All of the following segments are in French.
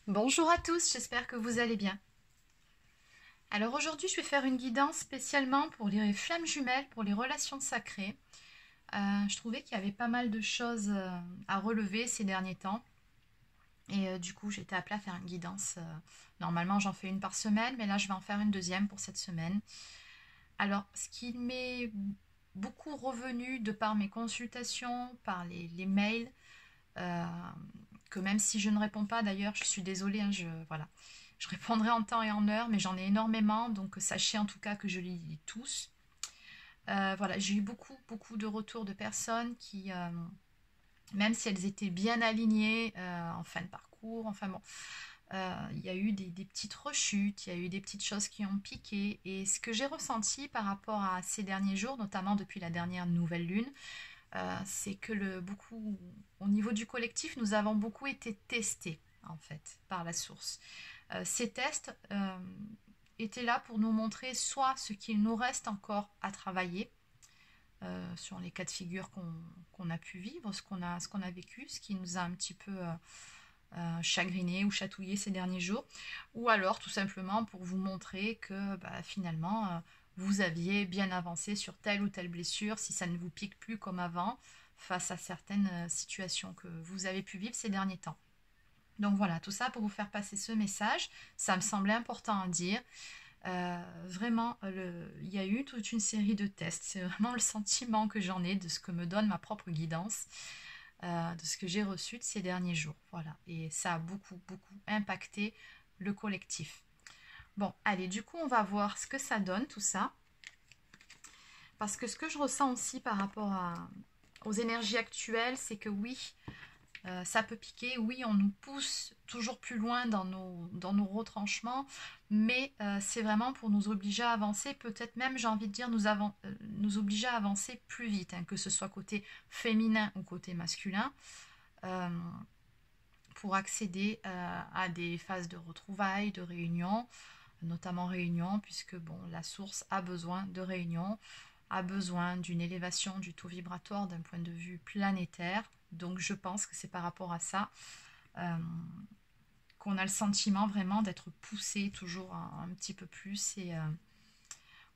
Bonjour à tous, j'espère que vous allez bien. Alors aujourd'hui, je vais faire une guidance spécialement pour les flammes jumelles, pour les relations sacrées. Je trouvais qu'il y avait pas mal de choses à relever ces derniers temps. Et du coup, j'étais appelée à faire une guidance. Normalement, j'en fais une par semaine, mais là, je vais en faire une deuxième pour cette semaine. Alors, ce qui m'est beaucoup revenu de par mes consultations, par les mails, euh, que même si je ne réponds pas, d'ailleurs, je suis désolée, hein, voilà. Je répondrai en temps et en heure, mais j'en ai énormément, donc sachez en tout cas que je les lis tous. Voilà, j'ai eu beaucoup de retours de personnes qui, même si elles étaient bien alignées en fin de parcours, enfin bon, il y a eu des petites rechutes, il y a eu des petites choses qui ont piqué. Et ce que j'ai ressenti par rapport à ces derniers jours, notamment depuis la dernière nouvelle lune, c'est que au niveau du collectif, nous avons beaucoup été testés en fait par la source. Ces tests étaient là pour nous montrer soit ce qu'il nous reste encore à travailler sur les cas de figure qu'on a pu vivre, ce qu'on a vécu, ce qui nous a un petit peu chagriné ou chatouillé ces derniers jours, ou alors tout simplement pour vous montrer que finalement vous aviez bien avancé sur telle ou telle blessure, si ça ne vous pique plus comme avant, face à certaines situations que vous avez pu vivre ces derniers temps. Donc voilà, tout ça pour vous faire passer ce message, ça me semblait important à dire. Vraiment, il y a eu toute une série de tests, c'est vraiment le sentiment que j'en ai de ce que me donne ma propre guidance, de ce que j'ai reçu de ces derniers jours. Voilà, et ça a beaucoup impacté le collectif. Bon, allez, du coup, on va voir ce que ça donne, tout ça. Parce que ce que je ressens aussi par rapport aux énergies actuelles, c'est que oui, ça peut piquer, oui, on nous pousse toujours plus loin dans nos retranchements, mais c'est vraiment pour nous obliger à avancer, peut-être même, j'ai envie de dire, nous obliger à avancer plus vite, hein, que ce soit côté féminin ou côté masculin, euh, pour accéder à des phases de retrouvailles, de réunions, notamment réunions, puisque bon, la source a besoin de réunions, a besoin d'une élévation du taux vibratoire d'un point de vue planétaire. Donc je pense que c'est par rapport à ça euh, qu'on a le sentiment vraiment d'être poussé toujours un petit peu plus. Et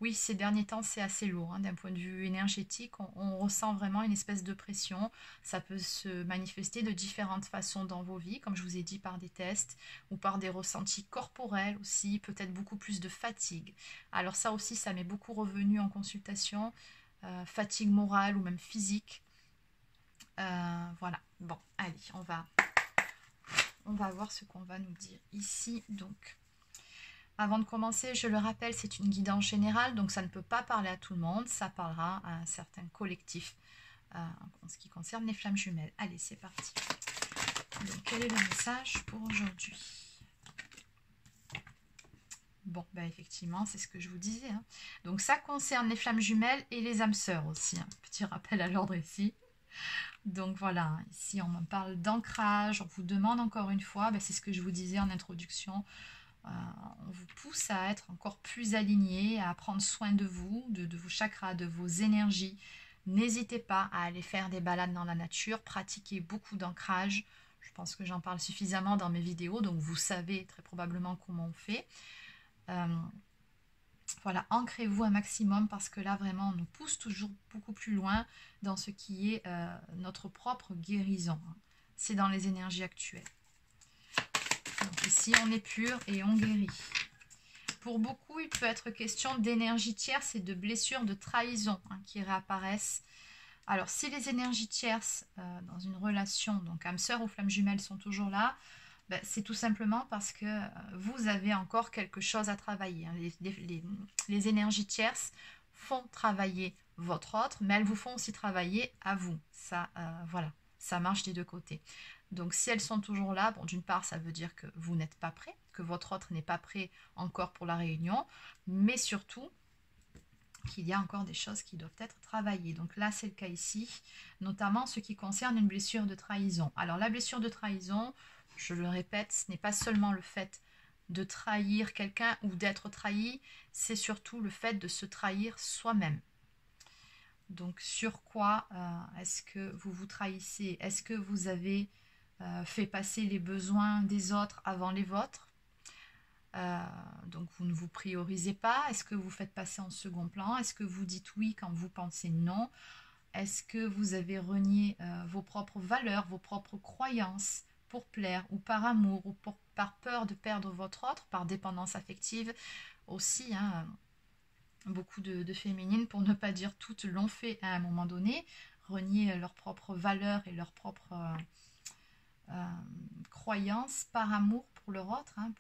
oui, ces derniers temps, c'est assez lourd, hein, d'un point de vue énergétique. On ressent vraiment une espèce de pression. Ça peut se manifester de différentes façons dans vos vies, comme je vous ai dit, par des tests ou par des ressentis corporels aussi, peut-être beaucoup plus de fatigue. Alors ça aussi, ça m'est beaucoup revenu en consultation, fatigue morale ou même physique. Voilà, bon, allez, on va voir ce qu'on va nous dire ici. Donc, avant de commencer, je le rappelle, c'est une guidance générale, donc ça ne peut pas parler à tout le monde, ça parlera à un certain collectif en ce qui concerne les flammes jumelles. Allez, c'est parti. Donc, quel est le message pour aujourd'hui? Bon, ben effectivement, c'est ce que je vous disais, hein. Donc, ça concerne les flammes jumelles et les âmes sœurs aussi, hein. Petit rappel à l'ordre ici. Donc voilà, ici on me parle d'ancrage, on vous demande encore une fois, c'est ce que je vous disais en introduction, on vous pousse à être encore plus aligné, à prendre soin de vous, de vos chakras, de vos énergies. N'hésitez pas à aller faire des balades dans la nature, pratiquer beaucoup d'ancrage. Je pense que j'en parle suffisamment dans mes vidéos, donc vous savez très probablement comment on fait. Voilà, ancrez-vous un maximum parce que là, vraiment, on nous pousse toujours beaucoup plus loin dans ce qui est notre propre guérison. C'est dans les énergies actuelles. Donc ici, on est pur et on guérit. Pour beaucoup, il peut être question d'énergie tierce et de blessures de trahison qui réapparaissent. Alors, si les énergies tierces dans une relation, donc âme sœur ou flamme jumelle, sont toujours là, c'est tout simplement parce que vous avez encore quelque chose à travailler. Les énergies tierces font travailler votre autre, mais elles vous font aussi travailler à vous. Ça, voilà, ça marche des deux côtés. Donc si elles sont toujours là, bon, d'une part, ça veut dire que vous n'êtes pas prêt, que votre autre n'est pas prêt encore pour la réunion, mais surtout qu'il y a encore des choses qui doivent être travaillées. Donc là, c'est le cas ici, notamment ce qui concerne une blessure de trahison. Alors la blessure de trahison, je le répète, ce n'est pas seulement le fait de trahir quelqu'un ou d'être trahi, c'est surtout le fait de se trahir soi-même. Donc sur quoi est-ce que vous vous trahissez? Est-ce que vous avez fait passer les besoins des autres avant les vôtres. Donc vous ne vous priorisez pas. Est-ce que vous faites passer en second plan? Est-ce que vous dites oui quand vous pensez non? Est-ce que vous avez renié vos propres valeurs, vos propres croyances pour plaire ou par amour ou par peur de perdre votre autre, par dépendance affective aussi, hein, beaucoup de féminines, pour ne pas dire toutes, l'ont fait à un moment donné, renier leurs propres valeurs et leurs propres croyances par amour pour leur autre, hein,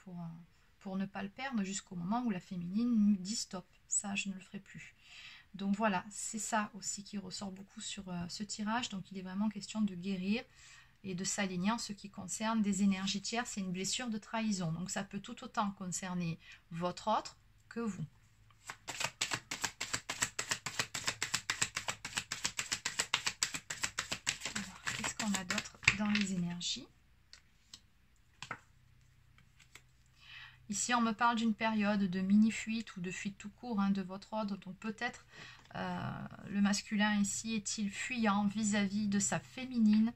pour ne pas le perdre jusqu'au moment où la féminine dit stop, ça je ne le ferai plus. Donc voilà, c'est ça aussi qui ressort beaucoup sur ce tirage. Donc il est vraiment question de guérir et de s'aligner en ce qui concerne des énergies tierces. C'est une blessure de trahison. Donc ça peut tout autant concerner votre autre que vous. Alors, qu'est-ce qu'on a d'autre dans les énergies? Ici, on me parle d'une période de mini-fuite ou de fuite tout court, hein, de votre ordre. Donc peut-être le masculin ici est-il fuyant vis-à-vis de sa féminine.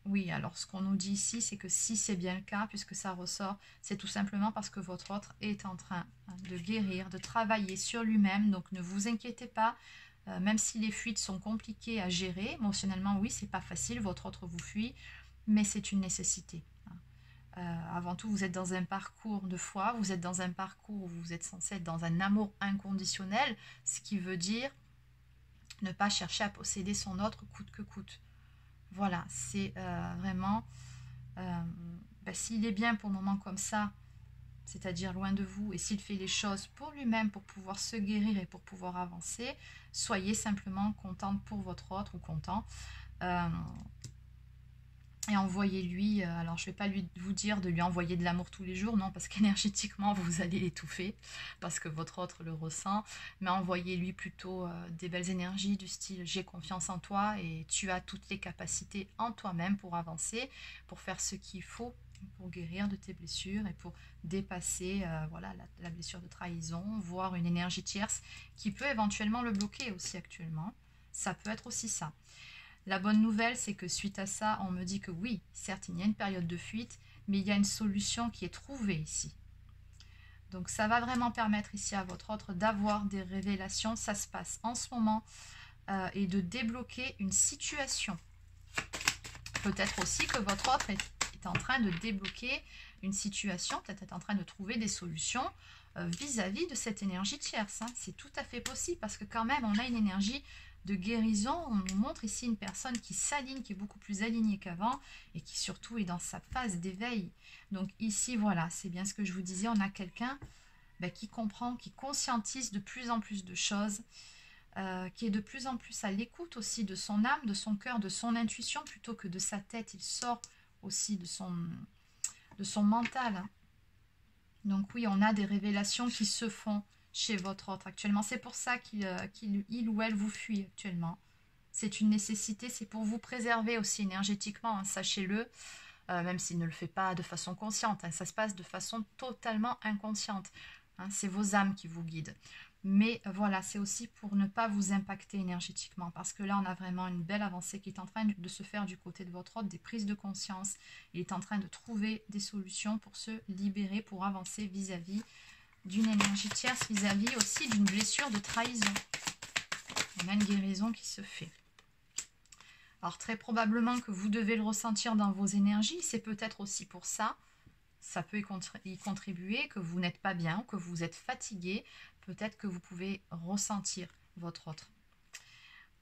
Oui, alors ce qu'on nous dit ici, c'est que si c'est bien le cas, puisque ça ressort, c'est tout simplement parce que votre autre est en train de guérir, de travailler sur lui-même. Donc ne vous inquiétez pas, même si les fuites sont compliquées à gérer, émotionnellement, oui, c'est pas facile, votre autre vous fuit, mais c'est une nécessité. Avant tout, vous êtes dans un parcours de foi, vous êtes dans un parcours où vous êtes censé être dans un amour inconditionnel, ce qui veut dire ne pas chercher à posséder son autre coûte que coûte. Voilà, c'est vraiment, s'il est bien pour le moment comme ça, c'est-à-dire loin de vous, et s'il fait les choses pour lui-même, pour pouvoir se guérir et pour pouvoir avancer, soyez simplement contente pour votre autre ou content. Et envoyez-lui, alors je ne vais pas vous dire de lui envoyer de l'amour tous les jours, non, parce qu'énergétiquement vous allez l'étouffer, parce que votre autre le ressent, mais envoyez-lui plutôt des belles énergies du style j'ai confiance en toi et tu as toutes les capacités en toi-même pour avancer, pour faire ce qu'il faut, pour guérir de tes blessures et pour dépasser voilà, la blessure de trahison, voire une énergie tierce qui peut éventuellement le bloquer aussi actuellement. Ça peut être aussi ça. La bonne nouvelle, c'est que suite à ça, on me dit que oui, certes, il y a une période de fuite, mais il y a une solution qui est trouvée ici. Donc ça va vraiment permettre ici à votre autre d'avoir des révélations, ça se passe en ce moment, et de débloquer une situation. Peut-être aussi que votre autre est en train de débloquer une situation, peut-être est en train de trouver des solutions vis-à-vis de cette énergie tierce. Hein. C'est tout à fait possible parce que quand même, on a une énergie de guérison. On nous montre ici une personne qui s'aligne, qui est beaucoup plus alignée qu'avant et qui surtout est dans sa phase d'éveil. Donc ici, voilà, c'est bien ce que je vous disais, on a quelqu'un qui comprend, qui conscientise de plus en plus de choses, qui est de plus en plus à l'écoute aussi de son âme, de son cœur, de son intuition, plutôt que de sa tête. Il sort aussi de son mental. Donc oui, on a des révélations qui se font chez votre autre actuellement. C'est pour ça qu'il ou elle vous fuit actuellement. C'est une nécessité, c'est pour vous préserver aussi énergétiquement, hein, sachez-le, même s'il ne le fait pas de façon consciente. Hein, ça se passe de façon totalement inconsciente. Hein, c'est vos âmes qui vous guident. Mais voilà, c'est aussi pour ne pas vous impacter énergétiquement. Parce que là, on a vraiment une belle avancée qui est en train de se faire du côté de votre autre, des prises de conscience. Il est en train de trouver des solutions pour se libérer, pour avancer vis-à-vis d'une énergie tierce, vis-à-vis aussi d'une blessure de trahison. On a une guérison qui se fait. Alors très probablement que vous devez le ressentir dans vos énergies. C'est peut-être aussi pour ça. Ça peut y contribuer, que vous n'êtes pas bien, que vous êtes fatigué. Peut-être que vous pouvez ressentir votre autre.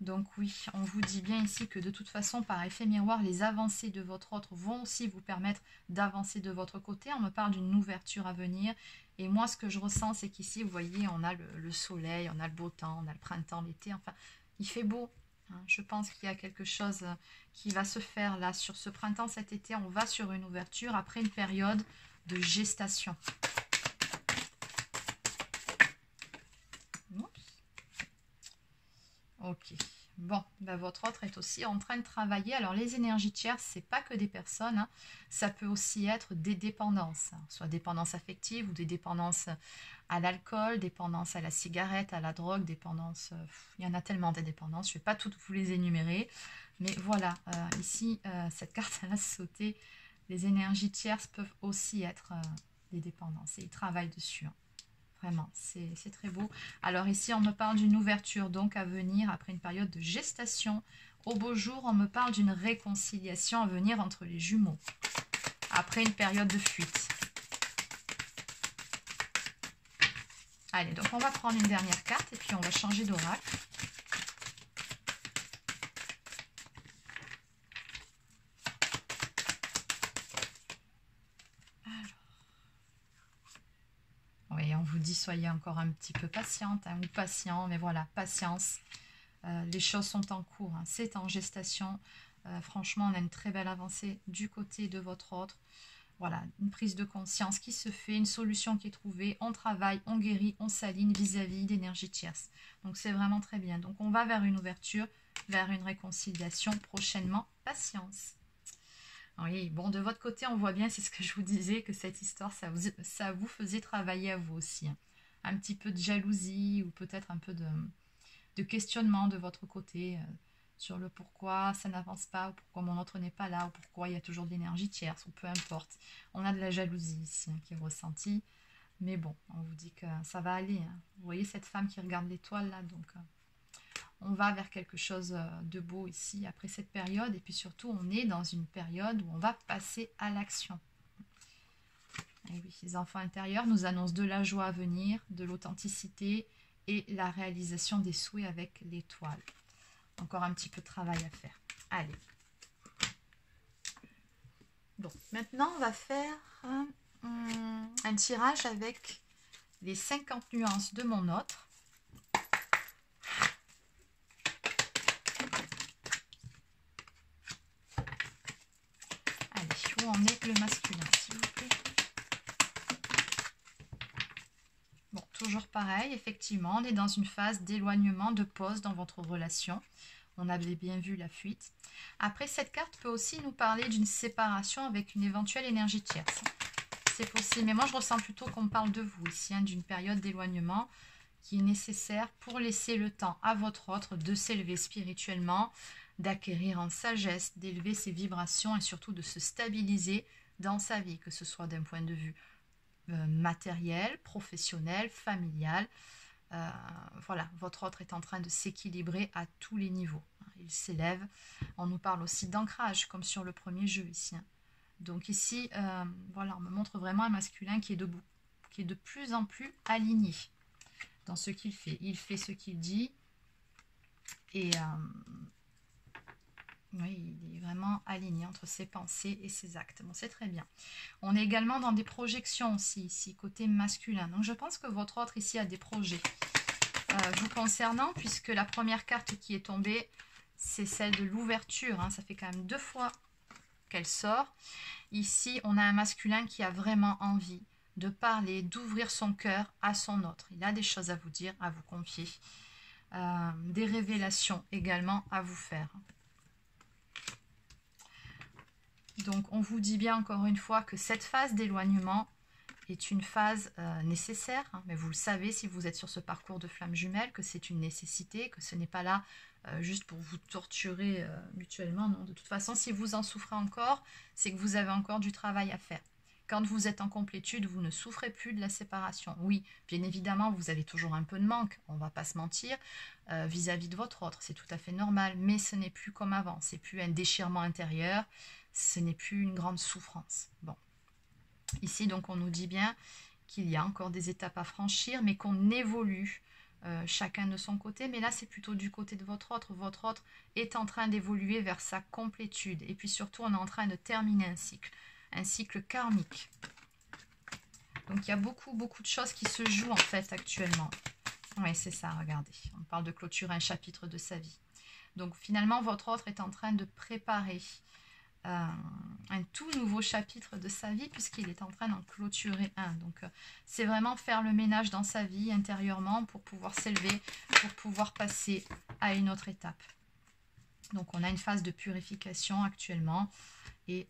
Donc oui, on vous dit bien ici que de toute façon, par effet miroir, les avancées de votre autre vont aussi vous permettre d'avancer de votre côté. On me parle d'une ouverture à venir. Et moi, ce que je ressens, c'est qu'ici, vous voyez, on a le soleil, on a le beau temps, on a le printemps, l'été. Enfin, il fait beau. Hein. Je pense qu'il y a quelque chose qui va se faire là. Sur ce printemps, cet été, on va sur une ouverture après une période de gestation. Ok, bon, votre autre est aussi en train de travailler. Alors les énergies tierces, c'est pas que des personnes, hein. Ça peut aussi être des dépendances, hein. Soit dépendance affective ou des dépendances à l'alcool, dépendance à la cigarette, à la drogue, dépendance, il y en a tellement des dépendances, je ne vais pas toutes vous les énumérer. Mais voilà, ici, cette carte, elle a sauté. Les énergies tierces peuvent aussi être des dépendances. Et ils travaillent dessus. Hein. Vraiment, c'est très beau. Alors ici, on me parle d'une ouverture donc à venir après une période de gestation. Au beau jour, on me parle d'une réconciliation à venir entre les jumeaux. Après une période de fuite. Allez, donc on va prendre une dernière carte et puis on va changer d'oracle. Oui, on vous dit soyez encore un petit peu patiente hein, ou patient, mais voilà, patience. Les choses sont en cours, hein, c'est en gestation. Franchement, on a une très belle avancée du côté de votre autre. Voilà, une prise de conscience qui se fait, une solution qui est trouvée, on travaille, on guérit, on s'aligne vis-à-vis d'énergie tierce. Donc c'est vraiment très bien. Donc on va vers une ouverture, vers une réconciliation prochainement. Patience. Oui, bon, de votre côté, on voit bien, c'est ce que je vous disais, que cette histoire, ça vous faisait travailler à vous aussi. Hein. Un petit peu de jalousie ou peut-être un peu de questionnement de votre côté sur le pourquoi ça n'avance pas, ou pourquoi mon autre n'est pas là, ou pourquoi il y a toujours de l'énergie tierce, ou peu importe. On a de la jalousie ici hein, qui est ressentie, mais bon, on vous dit que ça va aller. Hein. Vous voyez cette femme qui regarde l'étoile là, donc on va vers quelque chose de beau ici après cette période, et puis surtout on est dans une période où on va passer à l'action. Et oui, les enfants intérieurs nous annoncent de la joie à venir, de l'authenticité et la réalisation des souhaits avec l'étoile. Encore un petit peu de travail à faire. Allez. Bon, maintenant on va faire un tirage avec les 50 nuances de mon autre. Allez, où en est le masculin, s'il vous plaît? Bon, toujours pareil, effectivement, on est dans une phase d'éloignement, de pause dans votre relation. On avait bien vu la fuite. Après, cette carte peut aussi nous parler d'une séparation avec une éventuelle énergie tierce. C'est possible, mais moi je ressens plutôt qu'on parle de vous ici, hein, d'une période d'éloignement qui est nécessaire pour laisser le temps à votre autre de s'élever spirituellement, d'acquérir en sagesse, d'élever ses vibrations et surtout de se stabiliser dans sa vie, que ce soit d'un point de vue matériel, professionnel, familial. Voilà, votre autre est en train de s'équilibrer à tous les niveaux. Il s'élève. On nous parle aussi d'ancrage, comme sur le premier jeu ici. Donc ici, voilà, on me montre vraiment un masculin qui est debout, qui est de plus en plus aligné dans ce qu'il fait. Il fait ce qu'il dit et oui, il est vraiment aligné entre ses pensées et ses actes. Bon, c'est très bien. On est également dans des projections aussi, ici, côté masculin. Donc, je pense que votre autre ici a des projets vous concernant, puisque la première carte qui est tombée, c'est celle de l'ouverture. Hein. Ça fait quand même 2 fois qu'elle sort. Ici, on a un masculin qui a vraiment envie de parler, d'ouvrir son cœur à son autre. Il a des choses à vous dire, à vous confier. Des révélations également à vous faire. Donc, on vous dit bien encore une fois que cette phase d'éloignement est une phase nécessaire. Hein, mais vous le savez si vous êtes sur ce parcours de flamme jumelle, que c'est une nécessité, que ce n'est pas là juste pour vous torturer mutuellement. Non, de toute façon, si vous en souffrez encore, c'est que vous avez encore du travail à faire. Quand vous êtes en complétude, vous ne souffrez plus de la séparation. Oui, bien évidemment, vous avez toujours un peu de manque, on ne va pas se mentir, vis-à-vis de votre autre. C'est tout à fait normal, mais ce n'est plus comme avant. C'est plus un déchirement intérieur, ce n'est plus une grande souffrance. Bon. Ici, donc, on nous dit bien qu'il y a encore des étapes à franchir, mais qu'on évolue chacun de son côté. Mais là, c'est plutôt du côté de votre autre. Votre autre est en train d'évoluer vers sa complétude. Et puis surtout, on est en train de terminer un cycle karmique. Donc, il y a beaucoup de choses qui se jouent en fait actuellement. Oui, c'est ça, regardez. On parle de clôturer un chapitre de sa vie. Donc, finalement, votre autre est en train de préparer un tout nouveau chapitre de sa vie puisqu'il est en train d'en clôturer un. Donc, c'est vraiment faire le ménage dans sa vie intérieurement pour pouvoir s'élever, pour pouvoir passer à une autre étape. Donc, on a une phase de purification actuellement. Et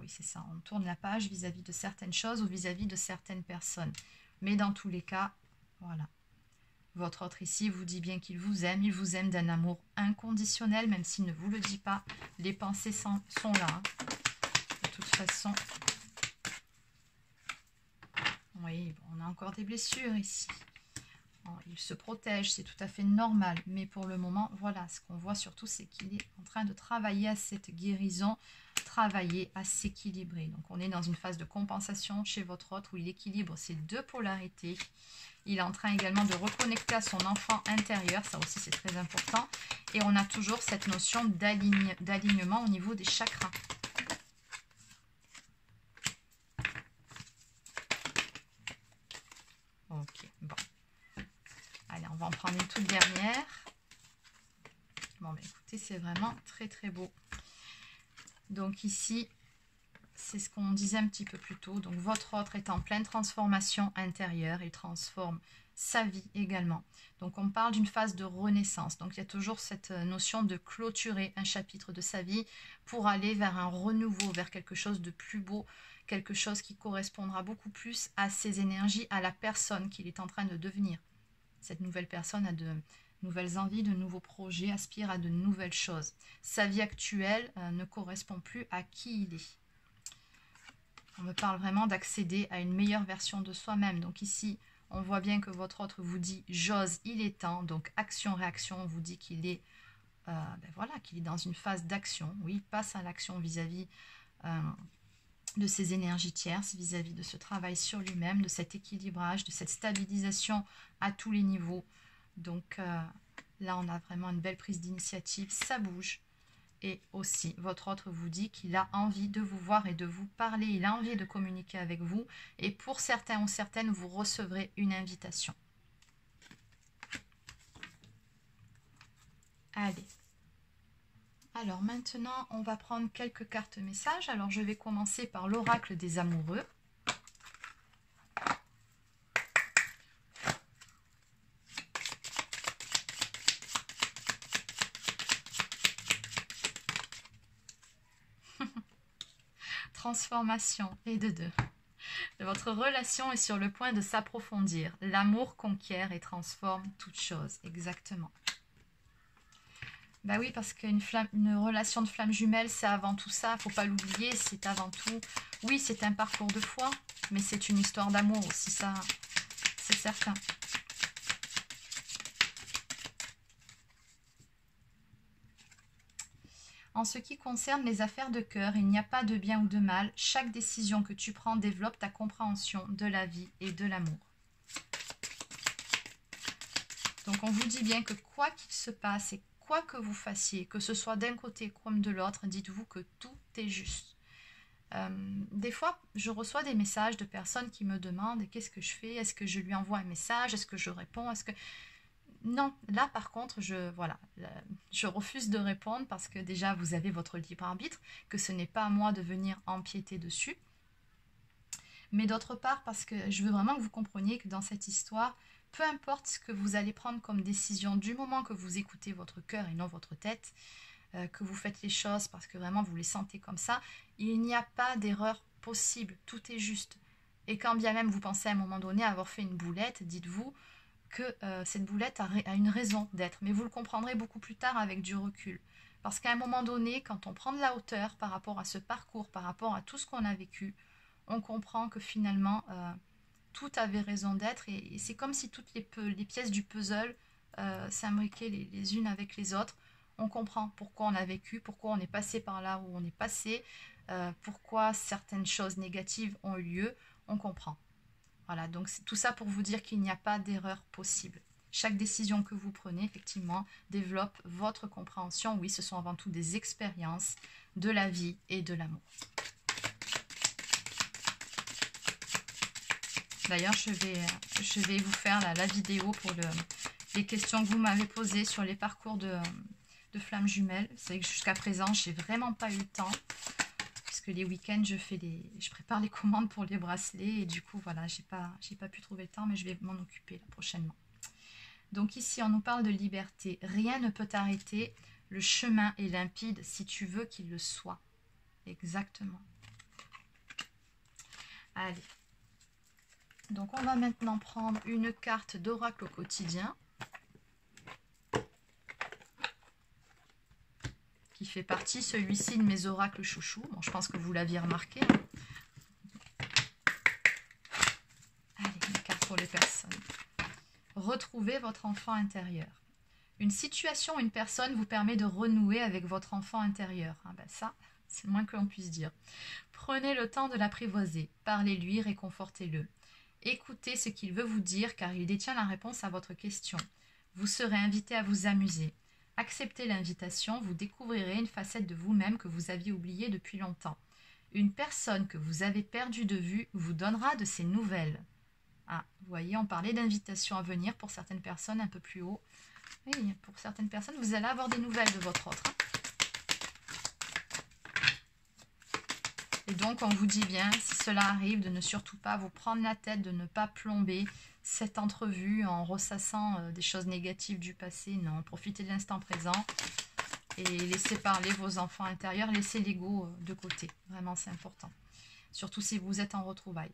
oui, c'est ça, on tourne la page vis-à-vis de certaines choses ou vis-à-vis de certaines personnes. Mais dans tous les cas, voilà. Votre autre ici vous dit bien qu'il vous aime. Il vous aime d'un amour inconditionnel, même s'il ne vous le dit pas. Les pensées sont là. Hein. De toute façon. Oui, bon, on a encore des blessures ici. Bon, il se protège, c'est tout à fait normal. Mais pour le moment, voilà, ce qu'on voit surtout, c'est qu'il est en train de travailler à cette guérison, travailler à s'équilibrer. Donc, on est dans une phase de compensation chez votre autre où il équilibre ces deux polarités. Il est en train également de reconnecter à son enfant intérieur. Ça aussi, c'est très important. Et on a toujours cette notion d'alignement au niveau des chakras. Ok, bon. Allez, on va en prendre une toute dernière. Bon, bah, écoutez, c'est vraiment très, très beau. Donc ici, c'est ce qu'on disait un petit peu plus tôt. Donc votre autre est en pleine transformation intérieure. Il transforme sa vie également. Donc on parle d'une phase de renaissance. Donc il y a toujours cette notion de clôturer un chapitre de sa vie pour aller vers un renouveau, vers quelque chose de plus beau, quelque chose qui correspondra beaucoup plus à ses énergies, à la personne qu'il est en train de devenir. Cette nouvelle personne a de nouvelles envies, de nouveaux projets, aspire à de nouvelles choses. Sa vie actuelle ne correspond plus à qui il est. On me parle vraiment d'accéder à une meilleure version de soi-même. Donc ici, on voit bien que votre autre vous dit « j'ose, il est temps ». Donc action-réaction, on vous dit qu'il est, voilà, qu'il est dans une phase d'action. Oui, il passe à l'action vis-à-vis de ses énergies tierces, vis-à-vis de ce travail sur lui-même, de cet équilibrage, de cette stabilisation à tous les niveaux. Donc là, on a vraiment une belle prise d'initiative, ça bouge. Et aussi, votre autre vous dit qu'il a envie de vous voir et de vous parler. Il a envie de communiquer avec vous. Et pour certains ou certaines, vous recevrez une invitation. Allez. Alors maintenant, on va prendre quelques cartes messages. Alors je vais commencer par l'oracle des amoureux. Transformation et de deux. Votre relation est sur le point de s'approfondir. L'amour conquiert et transforme toute chose. Exactement. Bah oui, parce qu'une relation de flamme jumelle, c'est avant tout ça. Faut pas l'oublier, c'est avant tout... Oui, c'est un parcours de foi, mais c'est une histoire d'amour aussi, ça, c'est certain. En ce qui concerne les affaires de cœur, il n'y a pas de bien ou de mal. Chaque décision que tu prends développe ta compréhension de la vie et de l'amour. Donc on vous dit bien que quoi qu'il se passe et quoi que vous fassiez, que ce soit d'un côté comme de l'autre, dites-vous que tout est juste. Des fois, je reçois des messages de personnes qui me demandent qu'est-ce que je fais, est-ce que je lui envoie un message, est-ce que je réponds, est-ce que... Non, là par contre, je refuse de répondre parce que déjà vous avez votre libre arbitre, que ce n'est pas à moi de venir empiéter dessus. Mais d'autre part, parce que je veux vraiment que vous compreniez que dans cette histoire, peu importe ce que vous allez prendre comme décision, du moment que vous écoutez votre cœur et non votre tête, que vous faites les choses parce que vraiment vous les sentez comme ça, il n'y a pas d'erreur possible, tout est juste. Et quand bien même vous pensez à un moment donné avoir fait une boulette, dites-vous que cette boulette a une raison d'être. Mais vous le comprendrez beaucoup plus tard avec du recul. Parce qu'à un moment donné, quand on prend de la hauteur par rapport à ce parcours, par rapport à tout ce qu'on a vécu, on comprend que finalement, tout avait raison d'être. Et c'est comme si toutes les pièces du puzzle s'imbriquaient les unes avec les autres. On comprend pourquoi on a vécu, pourquoi on est passé par là où on est passé, pourquoi certaines choses négatives ont eu lieu. On comprend. Voilà, donc c'est tout ça pour vous dire qu'il n'y a pas d'erreur possible. Chaque décision que vous prenez, effectivement, développe votre compréhension. Oui, ce sont avant tout des expériences de la vie et de l'amour. D'ailleurs, je vais vous faire la vidéo pour les questions que vous m'avez posées sur les parcours de flammes jumelles. C'est que jusqu'à présent, j'ai vraiment pas eu le temps. Que les week-ends, je prépare les commandes pour les bracelets et du coup, voilà, j'ai pas pu trouver le temps, mais je vais m'en occuper là, prochainement. Donc ici, on nous parle de liberté. Rien ne peut t'arrêter. Le chemin est limpide si tu veux qu'il le soit. Exactement. Allez. Donc, on va maintenant prendre une carte d'oracle au quotidien. fait partie, celui-ci, de mes oracles chouchous. Bon, je pense que vous l'aviez remarqué. Hein. Allez, une carte pour les personnes. Retrouvez votre enfant intérieur. Une situation, une personne vous permet de renouer avec votre enfant intérieur. Ah ben ça, c'est le moins que l'on puisse dire. Prenez le temps de l'apprivoiser. Parlez-lui, réconfortez-le. Écoutez ce qu'il veut vous dire car il détient la réponse à votre question. Vous serez invité à vous amuser. Acceptez l'invitation, vous découvrirez une facette de vous-même que vous aviez oubliée depuis longtemps. Une personne que vous avez perdue de vue vous donnera de ses nouvelles. Ah, vous voyez, on parlait d'invitation à venir pour certaines personnes un peu plus haut. Oui, pour certaines personnes, vous allez avoir des nouvelles de votre autre. Hein. Et donc, on vous dit bien, si cela arrive, de ne surtout pas vous prendre la tête, de ne pas plomber cette entrevue en ressassant des choses négatives du passé. Non, profitez de l'instant présent et laissez parler vos enfants intérieurs, laissez l'ego de côté. Vraiment, c'est important. Surtout si vous êtes en retrouvailles.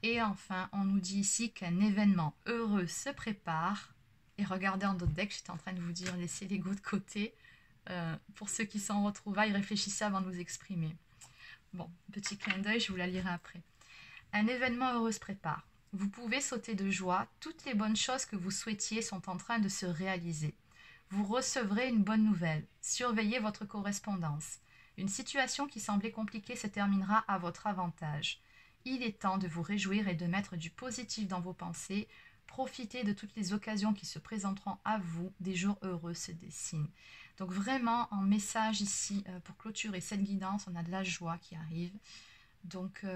Et enfin, on nous dit ici qu'un événement heureux se prépare. Et regardez en d'autres decks, j'étais en train de vous dire, laissez l'ego de côté. Pour ceux qui sont en retrouvailles, réfléchissez avant de vous exprimer. Bon, petit clin d'œil, je vous la lirai après. Un événement heureux se prépare. Vous pouvez sauter de joie. Toutes les bonnes choses que vous souhaitiez sont en train de se réaliser. Vous recevrez une bonne nouvelle. Surveillez votre correspondance. Une situation qui semblait compliquée se terminera à votre avantage. Il est temps de vous réjouir et de mettre du positif dans vos pensées. Profitez de toutes les occasions qui se présenteront à vous. Des jours heureux se dessinent. Donc vraiment, en message ici, pour clôturer cette guidance, on a de la joie qui arrive. Donc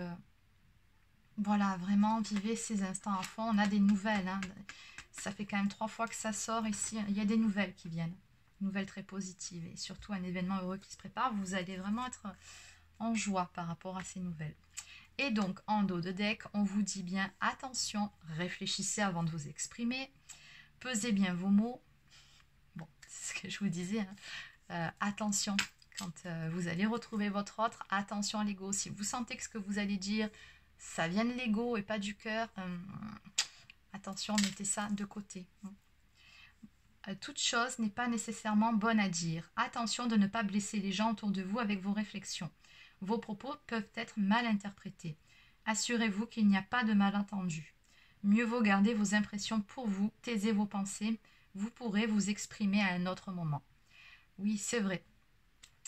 voilà, vraiment, vivez ces instants à fond. On a des nouvelles. Hein. Ça fait quand même 3 fois que ça sort ici. Il y a des nouvelles qui viennent. Nouvelles très positives. Et surtout un événement heureux qui se prépare. Vous allez vraiment être en joie par rapport à ces nouvelles. Et donc, en dos de deck, on vous dit bien, attention, réfléchissez avant de vous exprimer. Pesez bien vos mots. Bon, c'est ce que je vous disais. Hein. Attention, quand vous allez retrouver votre autre, attention à l'ego. Si vous sentez que ce que vous allez dire, ça vient de l'ego et pas du cœur, attention, mettez ça de côté. Toute chose n'est pas nécessairement bonne à dire. Attention de ne pas blesser les gens autour de vous avec vos réflexions. Vos propos peuvent être mal interprétés. Assurez-vous qu'il n'y a pas de malentendu. Mieux vaut garder vos impressions pour vous, taisez vos pensées. Vous pourrez vous exprimer à un autre moment. Oui, c'est vrai.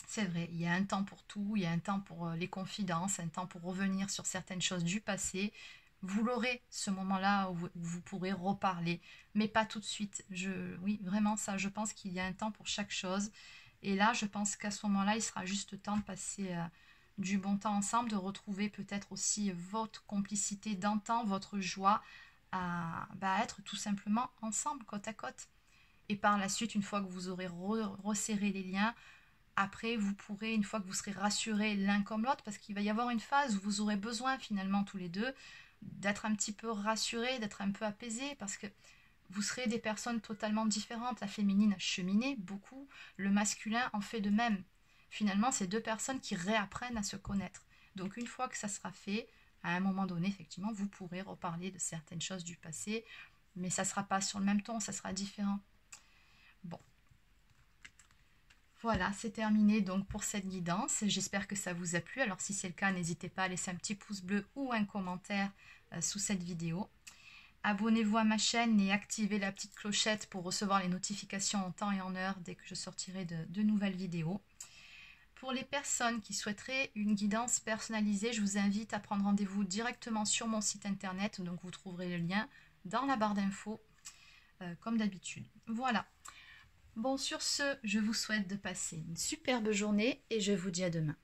C'est vrai, il y a un temps pour tout, il y a un temps pour les confidences, un temps pour revenir sur certaines choses du passé. Vous l'aurez, ce moment-là où vous pourrez reparler, mais pas tout de suite. Oui, vraiment ça, je pense qu'il y a un temps pour chaque chose. Et là, je pense qu'à ce moment-là, il sera juste temps de passer du bon temps ensemble, de retrouver peut-être aussi votre complicité d'antan, votre joie à être tout simplement ensemble, côte à côte. Et par la suite, une fois que vous aurez resserré les liens, après, vous pourrez, une fois que vous serez rassurés l'un comme l'autre, parce qu'il va y avoir une phase où vous aurez besoin finalement tous les deux d'être un petit peu rassurés, d'être un peu apaisés, parce que vous serez des personnes totalement différentes. La féminine a cheminé beaucoup, le masculin en fait de même. Finalement, c'est 2 personnes qui réapprennent à se connaître. Donc une fois que ça sera fait, à un moment donné, effectivement, vous pourrez reparler de certaines choses du passé, mais ça ne sera pas sur le même ton, ça sera différent. Bon. Voilà, c'est terminé donc pour cette guidance. J'espère que ça vous a plu. Alors si c'est le cas, n'hésitez pas à laisser un petit pouce bleu ou un commentaire sous cette vidéo. Abonnez-vous à ma chaîne et activez la petite clochette pour recevoir les notifications en temps et en heure dès que je sortirai de nouvelles vidéos. Pour les personnes qui souhaiteraient une guidance personnalisée, je vous invite à prendre rendez-vous directement sur mon site internet. Donc vous trouverez le lien dans la barre d'infos comme d'habitude. Voilà. Bon, sur ce, je vous souhaite de passer une superbe journée et je vous dis à demain.